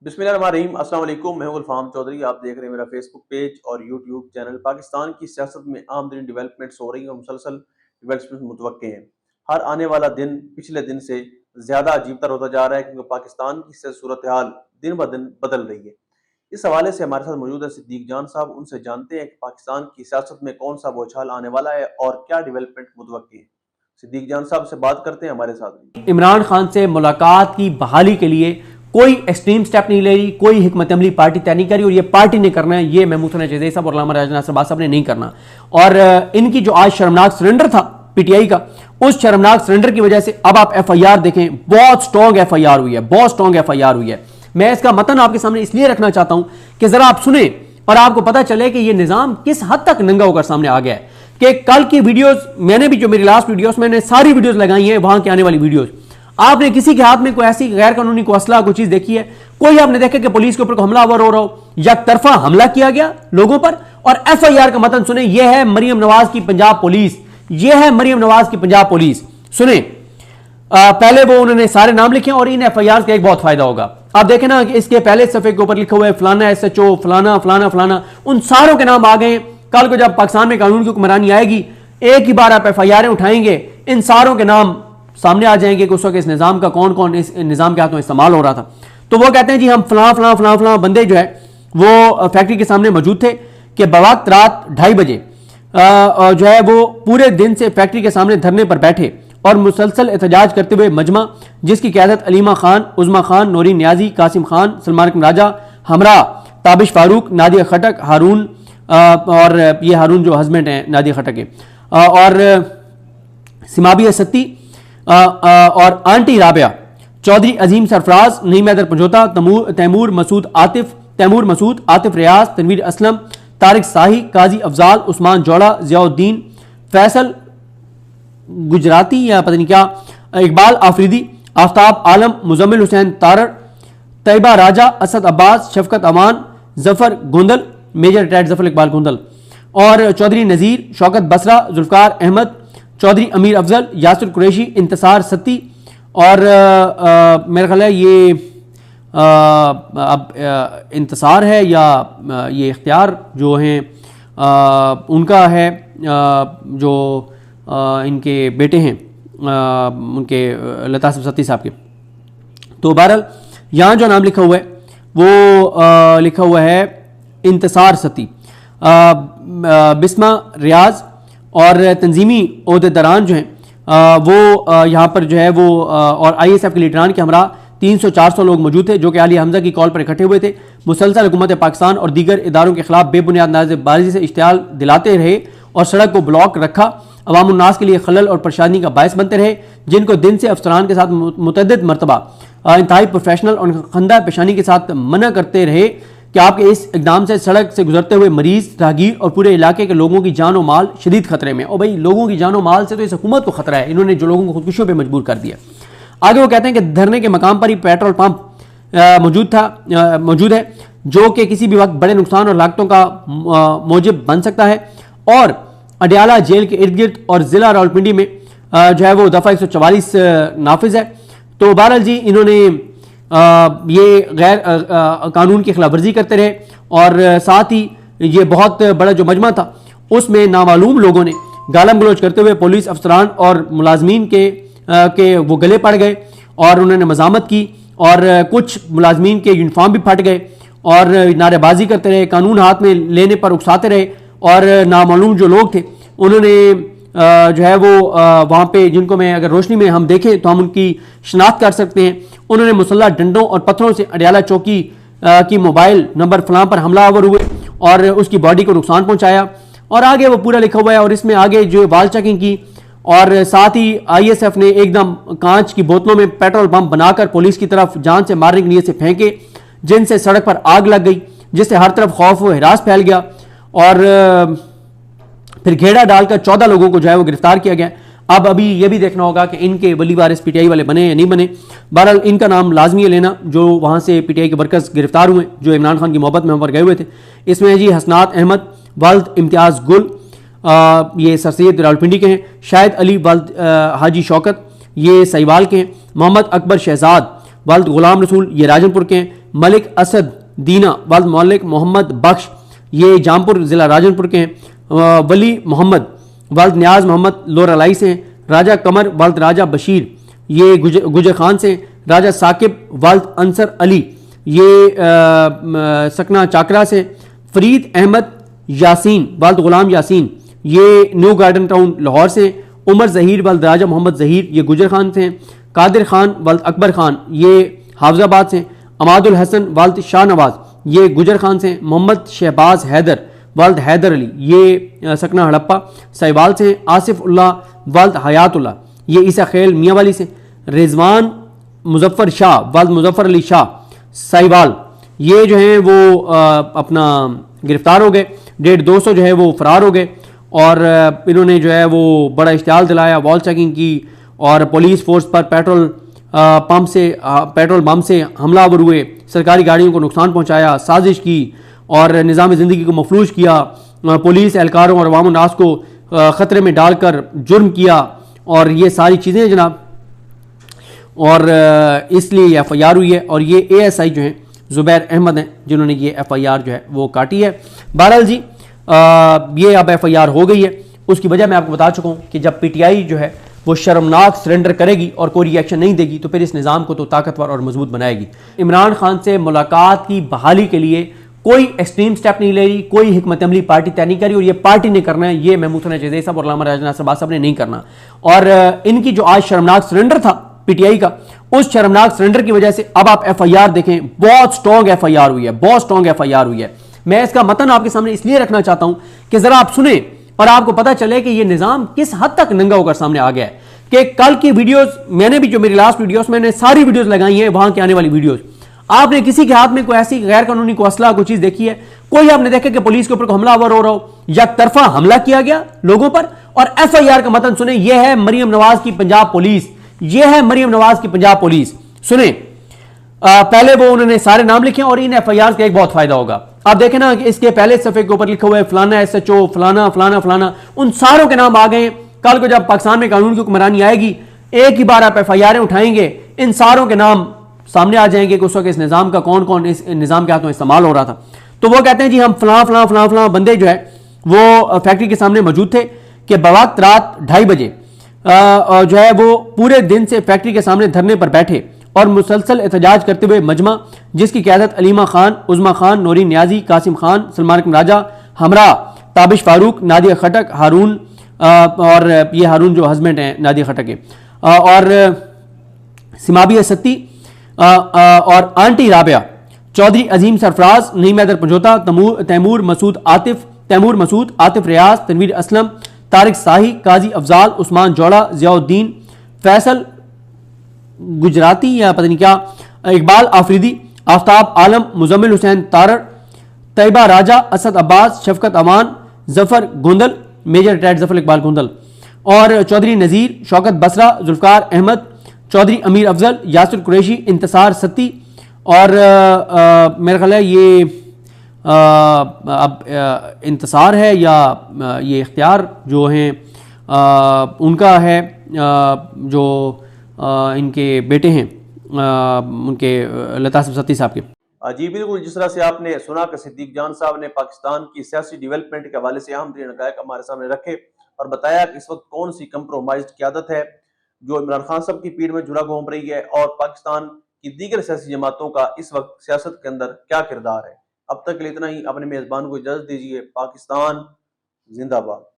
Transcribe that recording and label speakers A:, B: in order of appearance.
A: बिस्मिल्लाहिर्रहमानिर्रहीम। अस्सलाम वालेकुम। मैं हूं गुलफाम चौधरी। आप देख रहे हैं मेरा फेसबुक पेज और यूट्यूब चैनल। पाकिस्तान की सियासत में आमतरीन डेवलपमेंट्स हो रही हैं और मुसलसल डेवलपमेंट मुतवक्के हैं। हर आने वाला दिन पिछले दिन से ज़्यादा अजीब तर होता जा रहा है, क्योंकि पाकिस्तान की सूरत हाल दिन ब दिन बदल रही है। इस हवाले से हमारे साथ मौजूद है सिद्दीक जान साहब। उनसे जानते हैं कि पाकिस्तान की सियासत में कौन सा बौछार आने वाला है और क्या डेवलपमेंट मुतवक्के है। सिद्दीक जान साहब से बात करते हैं, हमारे साथ।
B: इमरान खान से मुलाकात की बहाली के लिए कोई एक्सट्रीम स्टेप नहीं ले रही, कोई हिकमत अमली पार्टी तय नहीं करी, और ये पार्टी ने करना है, ये महमूद हसन चेज़ई साहब और अल्लामा राजा नासिर साहब ने नहीं करना। और इनकी जो आज शर्मनाक सरेंडर था पीटीआई का, उस शर्मनाक सरेंडर की वजह से अब आप एफआईआर देखें, बहुत स्ट्रॉन्ग एफआईआर हुई है, बहुत स्ट्रॉन्ग एफआईआर हुई है। मैं इसका मतन आपके सामने इसलिए रखना चाहता हूं कि जरा आप सुने और आपको पता चले कि यह निजाम किस हद तक नंगा होकर सामने आ गया है। कि कल की वीडियोस मैंने भी, जो मेरी लास्ट वीडियोस, मैंने सारी वीडियोस लगाई हैं, वहां की आने वाली वीडियोस, आपने किसी के हाथ में कोई ऐसी गैर कानूनी कोई असला कोई चीज देखी है? कोई आपने देखा कि पुलिस के ऊपर हमलावर हो रहा हो, या तरफा हमला किया गया लोगों पर? और एफआईआर का मतन सुने, यह है मरियम नवाज की पंजाब पुलिस, यह है मरियम नवाज की पंजाब पुलिस। सुने, पहले वो उन्होंने सारे नाम लिखे, और इन एफआईआर का एक बहुत फायदा होगा। आप देखें ना कि इसके पहले सफे के ऊपर लिखा हुआ है फलाना एसएचओ, फलाना फलाना फलाना, उन सारों के नाम आ गए। कल को जब पाकिस्तान में कानून की हुक्मरानी आएगी, एक ही बार आप एफआईआर उठाएंगे, इन सारों के नाम सामने आ जाएंगे कि उस वक्त इस निजाम का कौन कौन इस निजाम के हाथों इस्तेमाल हो रहा था। तो वो कहते हैं जी हम फलां फलां फलां फलां बंदे जो है वो फैक्ट्री के सामने मौजूद थे कि बवक्त रात 2:30 बजे जो है वो पूरे दिन से फैक्ट्री के सामने धरने पर बैठे और मुसलसल एहतजाज करते हुए मजमा, जिसकी क़यादत अलीमा खान, उज़मा खान, नौरीन न्याजी, कासिम खान, सलमान राजा, हमरा, ताबिश फारूक, नादिया खटक, हारून, और ये हारून जो हस्बैंड हैं नादिया खटक के, और सिमाबिया सत्ती, और आंटी राबिया, चौधरी अजीम सरफराज, नईम हैदर पंजोता, तैमूर मसूद आतिफ रियाज, तनवीर असलम, तारिक साही, काजी अफजाल, उस्मान जोड़ा, जियाउद्दीन, फैसल गुजराती या पता नहीं क्या, इकबाल आफरीदी, आफ्ताब आलम, मुजम्मिल हुसैन तारड़, तैयबा राजा, असद अब्बास, शफकत अमान, जफर गोंदल, मेजर रिटायर्ड जफर इकबाल गोंदल, और चौधरी नज़ीर, शौकत बसरा, जुल्फकार अहमद, चौधरी अमीर अफजल, यासिर कुरैशी, इंतसार सत्ती, और मेरा ख्याल है ये अब इंतसार है या ये इख्तियार जो हैं उनका है, जो इनके बेटे हैं उनके लतासिफ सत्ती साहब के। तो बहरहाल यहाँ जो नाम लिखा हुआ है वो लिखा हुआ है इंतसार सत्ती, बिस्मा रियाज, और तंजीमी ओहदेदारान जो हैं वो यहाँ पर जो है वो और ISF के लीडरान के हमरा 300-400 लोग मौजूद थे, जो कि आली हमजा की कॉल पर इकट्ठे हुए थे। मुसलसल हुकूमत पाकिस्तान और दीगर इदारों के खिलाफ बेबुनियाद नारेबाजी से इश्तियाल दिलाते रहे और सड़क को ब्लॉक रखा, अवाम उन्नास के लिए खलल और परेशानी का बायस बनते रहे, जिनको दिन से अफसरान के साथ मुतअद्दिद मरतबा इंतहाई प्रोफेशनल और खंदा पेशानी के साथ मना करते रहे कि आपके इस इकदाम से सड़क से गुजरते हुए मरीज, राहगीर और पूरे इलाके के लोगों की जान और माल शदीद खतरे में। और भाई लोगों की जान और माल से तो इस हुकूमत को खतरा है, इन्होंने जो लोगों को खुदकुशियों पर मजबूर कर दिया। आगे वो कहते हैं कि धरने के मकाम पर ही पेट्रोल पंप मौजूद है, जो कि किसी भी वक्त बड़े नुकसान और लागतों का मौजब बन सकता है, और अडयाला जेल के इर्द गिर्द और जिला रावलपिंडी में जो है वो दफ़ा 144 नाफिज है। तो बहरहाल जी इन्होंने ये गैर कानून की खिलाफवर्जी करते रहे, और साथ ही ये बहुत बड़ा जो मजमा था उसमें नामालूम लोगों ने गालम गलोच करते हुए पुलिस अफसरान और मुलाजमीन के वो गले पड़ गए और उन्होंने मजामत की, और कुछ मुलाजमीन के यूनिफॉर्म भी फट गए और नारेबाजी करते रहे, कानून हाथ में लेने पर उकसाते रहे, और नामालूम जो लोग थे उन्होंने जो है वो वहाँ पे, जिनको मैं अगर रोशनी में हम देखें तो हम उनकी शनाख्त कर सकते हैं, उन्होंने मुसल्लह डंडों और पत्थरों से अडयाला चौकी की मोबाइल नंबर फलां पर हमलावर हुए और उसकी बॉडी को नुकसान पहुँचाया। और आगे वो पूरा लिखा हुआ है, और इसमें आगे जो वाल चेकिंग की, और साथ ही ISF ने एकदम कांच की बोतलों में पेट्रोल पंप बनाकर पुलिस की तरफ जान से मारने के लिए से फेंके, जिनसे सड़क पर आग लग गई, जिससे हर तरफ खौफ व हिरास फैल गया, और फिर घेरा डालकर 14 लोगों को जो है वो गिरफ्तार किया गया। अब अभी ये भी देखना होगा कि इनके वली वारिस PTI वाले बने या नहीं बने। बहरहाल इनका नाम लाजमी है लेना, जो वहाँ से PTI के वर्कर्स गिरफ्तार हुए जो इमरान खान की मोहब्बत में वहाँ पर गए हुए थे। इसमें जी हसनात अहमद वल्द इम्तियाज़ गुल, ये सरसैयद रावलपिंडी के हैं, शाहिद अली वल्द हाजी शौकत ये सहीवाल के हैं, मोहम्मद अकबर शहजाद वल्द गुलाम रसूल ये राजनपुर के हैं, मलिक असद दीना वल्द मौलिक मोहम्मद बख्श, ये जामपुर ज़िला राजनपुर के हैं। वली मोहम्मद वल्द न्याज मोहम्मद लोरालाई से हैं। राजा कमर वल्द राजा बशीर, ये गुजर खान से। राजा साकिब वल्द अंसर अली, ये सकना चाकरा से। फरीद अहमद यासीन वल्द गुलाम यासीन, ये न्यू गार्डन टाउन लाहौर से। उमर जहीर वल्द राजा मोहम्मद जहीर, ये गुजर खान से। कादिर खान वल्द अकबर खान, ये हाफजाबाद से। अमादुल हसन वल्द शाह नवाज, ये गुजर खान से। मोहम्मद शहबाज हैदर वल्द हैदर अली, ये सकना हड़प्पा साहिवाल से। आसिफ उल्लाह वल्द हयातुल्लाह, ये ईसा खेल मियाँ वाली से। रिजवान मुजफ्फर शाह वल्द मुजफ्फर अली शाह साहिवाल, ये जो हैं वो अपना गिरफ्तार हो गए। 150 जो है वो फरार हो गए और इन्होंने जो है वो बड़ा इश्तियाल दिलाया, वॉल चेकिंग की और पुलिस फोर्स पर पेट्रोल बम से हमलावर हुए, सरकारी गाड़ियों को नुकसान पहुंचाया, साजिश की और निज़ाम ज़िंदगी को मफलूज किया। पुलिस एहलकारों और अवाम नास को ख़तरे में डालकर जुर्म किया और ये सारी चीज़ें जनाब, और इसलिए FIR हुई है। और ये ASI जो हैं ज़ुबैर अहमद हैं जिन्होंने ये FIR जो है वो काटी है। बहरहाल जी ये अब FIR हो गई है। उसकी वजह मैं आपको बता चुका हूँ कि जब PTI जो है वो शर्मनाक सरेंडर करेगी और कोई रिएक्शन नहीं देगी तो फिर इस निज़ाम को तो ताकतवर और मजबूत बनाएगी। इमरान खान से मुलाकात की बहाली के लिए कोई एक्सट्रीम स्टेप नहीं ले रही, कोई हिकमत अमली पार्टी तय नहीं करी और ये पार्टी ने करना है, ये महमूद हसन जज़ीर साहब और अल्लामा राजा नासिर साहब ने नहीं करना। और इनकी जो आज शर्मनाक सरेंडर था PTI का, उस शर्मनाक सरेंडर की वजह से अब आप FIR देखें, बहुत स्ट्रॉन्ग FIR हुई है, बहुत स्ट्रॉन्ग FIR हुई है। मैं इसका मतन आपके सामने इसलिए रखना चाहता हूं कि जरा आप सुने और आपको पता चले कि ये निजाम किस हद तक नंगा होकर सामने आ गया है। कि कल की वीडियोस मैंने भी, जो मेरी लास्ट वीडियोस, मैंने सारी वीडियोस लगाई हैं वहां के आने वाली वीडियोस। आपने किसी के हाथ में कोई ऐसी गैर कानूनी कोई असला कोई चीज देखी है? कोई आपने देखा कि पुलिस के ऊपर हमलावर हो रहा हो या तरफा हमला किया गया लोगों पर? और FIR का मतन सुने, यह है मरियम नवाज की पंजाब पुलिस, यह है मरियम नवाज की पंजाब पुलिस। सुने, पहले वो उन्होंने सारे नाम लिखे और इन FIR का एक बहुत फायदा होगा। आप देखें ना कि इसके पहले सफे के ऊपर लिखा हुआ है फलाना SHO, फलाना फलाना फलाना, उन सारों के नाम आ गए। कल को जब पाकिस्तान में कानून की हुक्मरानी आएगी, एक ही बार आप FIR उठाएंगे, इन सारों के नाम सामने आ जाएंगे कि उस वक्त इस निजाम का कौन कौन इस निजाम के हाथों इस्तेमाल हो रहा था। तो वो कहते हैं जी हम फलां फलां फलां फलां बंदे जो है वो फैक्ट्री के सामने मौजूद थे कि बवक्त रात 2:30 बजे जो है वो पूरे दिन से फैक्ट्री के सामने धरने पर बैठे और मुसलसल एहतजाज करते हुए मजमा, जिसकी क़यादत अलीमा खान, उज़मा खान, नौरीन न्याजी, कासिम खान, सलमान राजा, हमरा, ताबिश फारूक, नादिया खटक, हारून, और ये हारून जो हस्बैंड हैं नादिया खटक के, और सिमाबिया सत्ती, और आंटी राबिया, चौधरी अजीम सरफराज, नईम हैदर पंजोता, तैमूर मसूद आतिफ रियाज, तनवीर असलम, तारिक साही, काजी अफजाल, उस्मान जोड़ा, जियाउद्दीन, फैसल गुजराती या पता नहीं क्या, इकबाल आफरीदी, आफ्ताब आलम, मुजम्मिल हुसैन तारड़, तैयबा राजा, असद अब्बास, शफकत अमान, जफर गोंदल, मेजर रिटायर्ड जफर इकबाल गोंदल, और चौधरी नज़ीर, शौकत बसरा, जुल्फकार अहमद, चौधरी अमीर अफजल, यासिर कुरैशी, इंतसार सत्ती, और मेरा ख्याल है ये अब इंतसार है या ये इख्तियार जो हैं उनका है, जो इनके बेटे हैं उनके लतासिफ सत्ती साहब के।
A: जी बिल्कुल, जिस तरह से आपने सुना कि सिद्दीक जान साहब ने पाकिस्तान की सियासी डेवलपमेंट के हवाले से अहम तरीन हक़ाइक़ हमारे सामने रखे और बताया कि इस वक्त कौन सी कंप्रोमाइज्ड क़यादत है जो इमरान खान साहब की पीठ में झूला घूम रही है और पाकिस्तान की दीगर सियासी जमातों का इस वक्त सियासत के अंदर क्या किरदार है। अब तक के लिए इतना ही। अपने मेज़बान को इजाज़त दीजिए। पाकिस्तान जिंदाबाद।